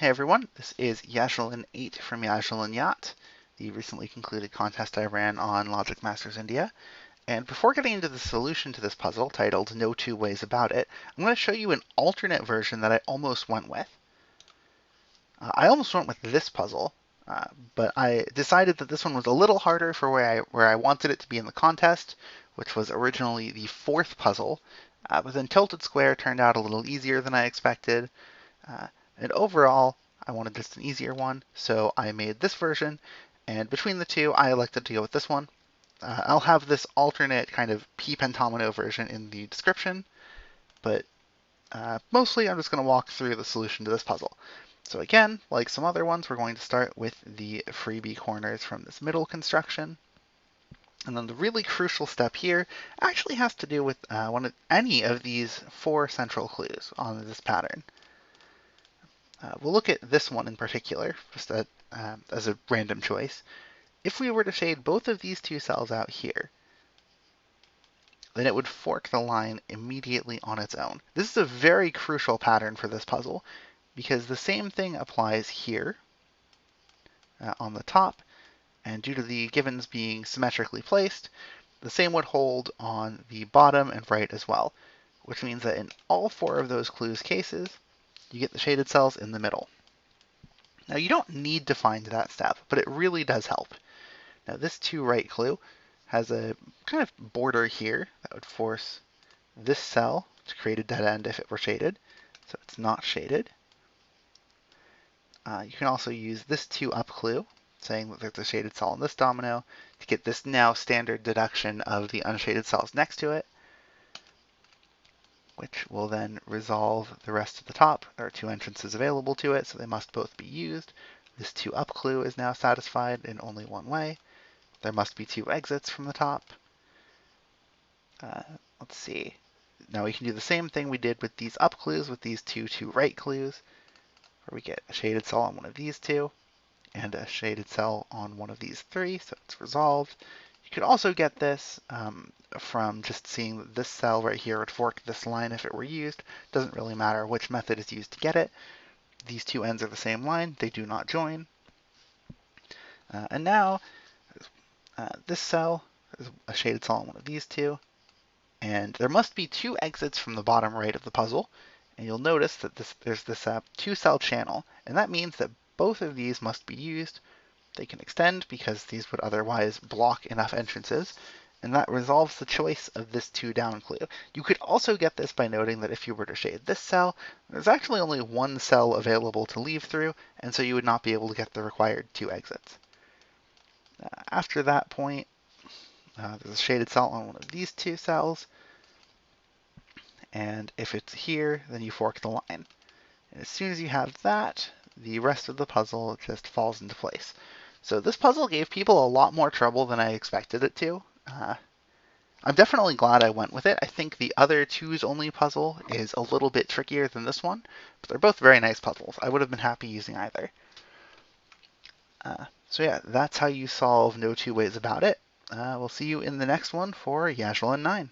Hey everyone, this is Yajilin 8 from Yajilin Yacht, the recently concluded contest I ran on Logic Masters India. And before getting into the solution to this puzzle, titled No Two Ways About It, I'm going to show you an alternate version that I almost went with. I almost went with this puzzle, but I decided that this one was a little harder for where I wanted it to be in the contest, which was originally the fourth puzzle. But then Tilted Square turned out a little easier than I expected. Uh, and overall, I wanted just an easier one, so I made this version. And between the two, I elected to go with this one. I'll have this alternate kind of p pentomino version in the description, but mostly I'm just going to walk through the solution to this puzzle. So again, like some other ones, we're going to start with the freebie corners from this middle construction. And then the really crucial step here actually has to do with any of these four central clues on this pattern. We'll look at this one in particular, just as a random choice. If we were to shade both of these two cells out here, then it would fork the line immediately on its own. This is a very crucial pattern for this puzzle, because the same thing applies here on the top, and due to the givens being symmetrically placed, the same would hold on the bottom and right as well, which means that in all four of those clues cases, you get the shaded cells in the middle. Now you don't need to find that step, but it really does help. Now this to right clue has a kind of border here that would force this cell to create a dead end if it were shaded, so it's not shaded. You can also use this to up clue, saying that there's a shaded cell on this domino, to get this now standard deduction of the unshaded cells next to it, which will then resolve the rest of the top. There are two entrances available to it, so they must both be used. This to up clue is now satisfied in only one way. There must be two exits from the top. Let's see. Now we can do the same thing we did with these up clues with these two to right clues, where we get a shaded cell on one of these two and a shaded cell on one of these three, so it's resolved. You could also get this from just seeing that this cell right here would fork this line if it were used. Doesn't really matter which method is used to get it. These two ends are the same line. They do not join. And now this cell is a shaded cell on one of these two. And there must be two exits from the bottom right of the puzzle. And you'll notice that there's this two-cell channel. And that means that both of these must be used. They can extend because these would otherwise block enough entrances. And that resolves the choice of this two down clue. You could also get this by noting that if you were to shade this cell, there's actually only one cell available to leave through, and so you would not be able to get the required two exits. After that point, there's a shaded cell on one of these two cells, and if it's here, then you fork the line. And as soon as you have that, the rest of the puzzle just falls into place. So this puzzle gave people a lot more trouble than I expected it to. I'm definitely glad I went with it. I think the other twos only puzzle is a little bit trickier than this one, but they're both very nice puzzles. I would have been happy using either. So yeah, that's how you solve No Two Ways About It. We'll see you in the next one for Yajilin 9.